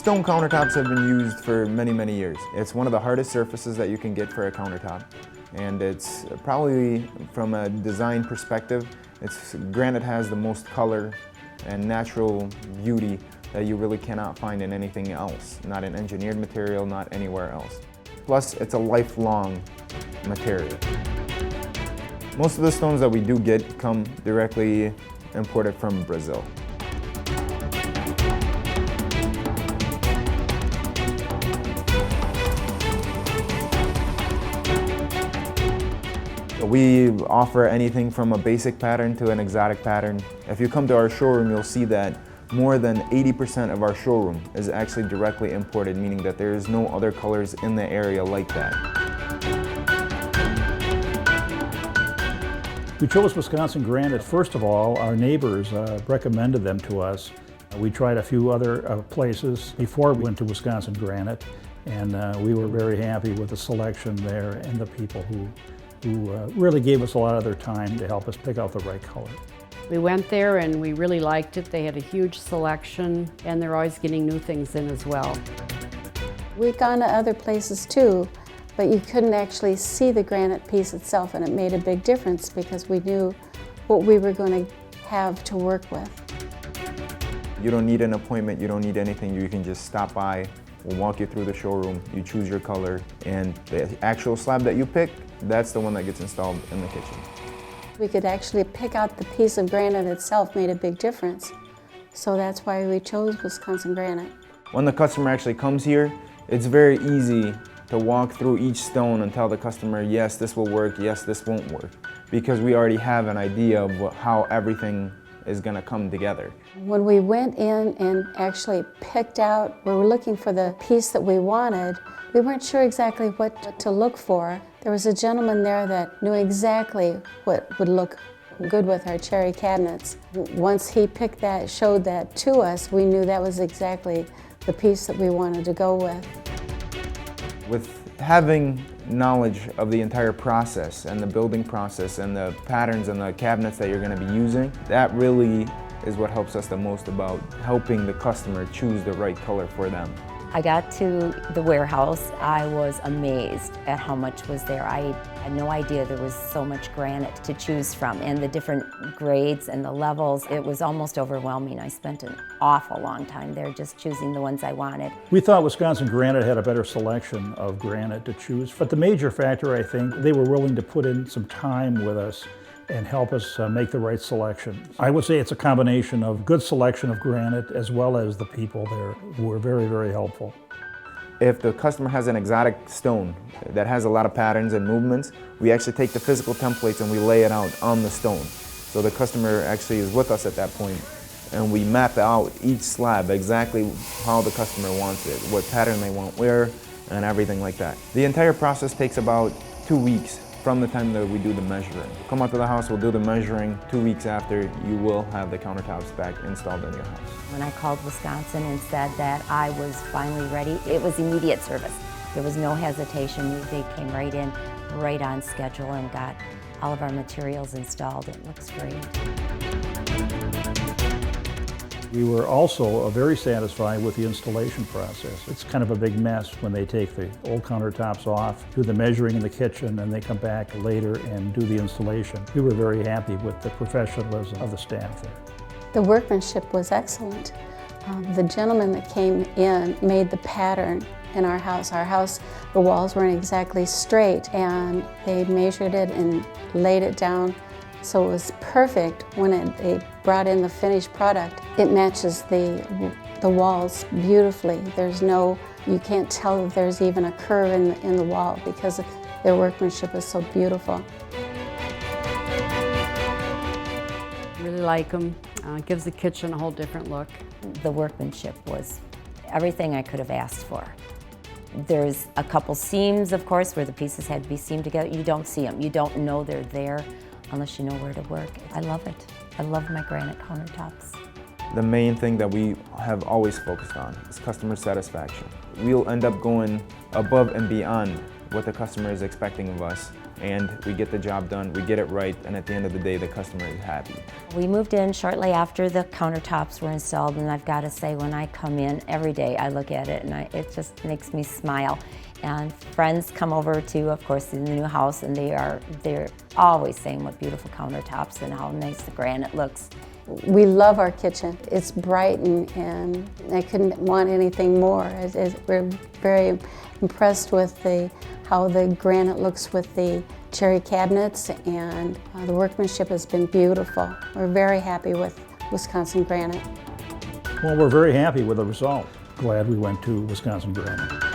Stone countertops have been used for many, many years. It's one of the hardest surfaces that you can get for a countertop. And it's probably, from a design perspective, granite has the most color and natural beauty that you really cannot find in anything else. Not in engineered material, not anywhere else. Plus, it's a lifelong material. Most of the stones that we do get come directly imported from Brazil. We offer anything from a basic pattern to an exotic pattern. If you come to our showroom, you'll see that more than 80% of our showroom is actually directly imported, meaning that there is no other colors in the area like that. We chose Wisconsin Granite. First of all, our neighbors recommended them to us. We tried a few other places before we went to Wisconsin Granite, and we were very happy with the selection there and the people who really gave us a lot of their time to help us pick out the right color. We went there and we really liked it. They had a huge selection and they're always getting new things in as well. We've gone to other places too, but you couldn't actually see the granite piece itself, and it made a big difference because we knew what we were going to have to work with. You don't need an appointment, you don't need anything. You can just stop by, we'll walk you through the showroom, you choose your color, and the actual slab that you pick, that's the one that gets installed in the kitchen. We could actually pick out the piece of granite itself made a big difference. So that's why we chose Wisconsin Granite. When the customer actually comes here, it's very easy to walk through each stone and tell the customer, yes, this will work, yes, this won't work, because we already have an idea of how everything is going to come together. When we went in and actually picked out, we were looking for the piece that we wanted, we weren't sure exactly what to look for. There was a gentleman there that knew exactly what would look good with our cherry cabinets. Once he picked that, showed that to us, we knew that was exactly the piece that we wanted to go with. With having knowledge of the entire process and the building process and the patterns and the cabinets that you're going to be using, that really is what helps us the most about helping the customer choose the right color for them. I got to the warehouse. I was amazed at how much was there. I had no idea there was so much granite to choose from, and the different grades and the levels. It was almost overwhelming. I spent an awful long time there just choosing the ones I wanted. We thought Wisconsin Granite had a better selection of granite to choose, but the major factor, I think, they were willing to put in some time with us and help us make the right selection. I would say it's a combination of good selection of granite as well as the people there who were very, very helpful. If the customer has an exotic stone that has a lot of patterns and movements, we actually take the physical templates and we lay it out on the stone. So the customer actually is with us at that point, and we map out each slab exactly how the customer wants it, what pattern they want where, and everything like that. The entire process takes about 2 weeks from the time that we do the measuring. Come out to the house, we'll do the measuring. 2 weeks after, you will have the countertops back installed in your house. When I called Wisconsin and said that I was finally ready, it was immediate service. There was no hesitation. They came right in, right on schedule, and got all of our materials installed. It looks great. We were also very satisfied with the installation process. It's kind of a big mess when they take the old countertops off, do the measuring in the kitchen, and they come back later and do the installation. We were very happy with the professionalism of the staff there. The workmanship was excellent. The gentleman that came in made the pattern in our house. The walls weren't exactly straight, and they measured it and laid it down so it was perfect. When they brought in the finished product, it matches the walls beautifully. You can't tell that there's even a curve in the wall because their workmanship is so beautiful. Really like them. It gives the kitchen a whole different look. The workmanship was everything I could have asked for. There's a couple seams, of course, where the pieces had to be seamed together. You don't see them. You don't know they're there unless you know where to work. I love it. I love my granite countertops. The main thing that we have always focused on is customer satisfaction. We'll end up going above and beyond what the customer is expecting of us and we get the job done, we get it right, and at the end of the day, the customer is happy. We moved in shortly after the countertops were installed, and I've got to say, when I come in every day, I look at it and it just makes me smile. And friends come over to, of course, in the new house, and they're always saying what beautiful countertops and how nice the granite looks. We love our kitchen. It's bright and I couldn't want anything more. We're very impressed with how the granite looks with the cherry cabinets, and the workmanship has been beautiful. We're very happy with Wisconsin Granite. Well, we're very happy with the result. Glad we went to Wisconsin Granite.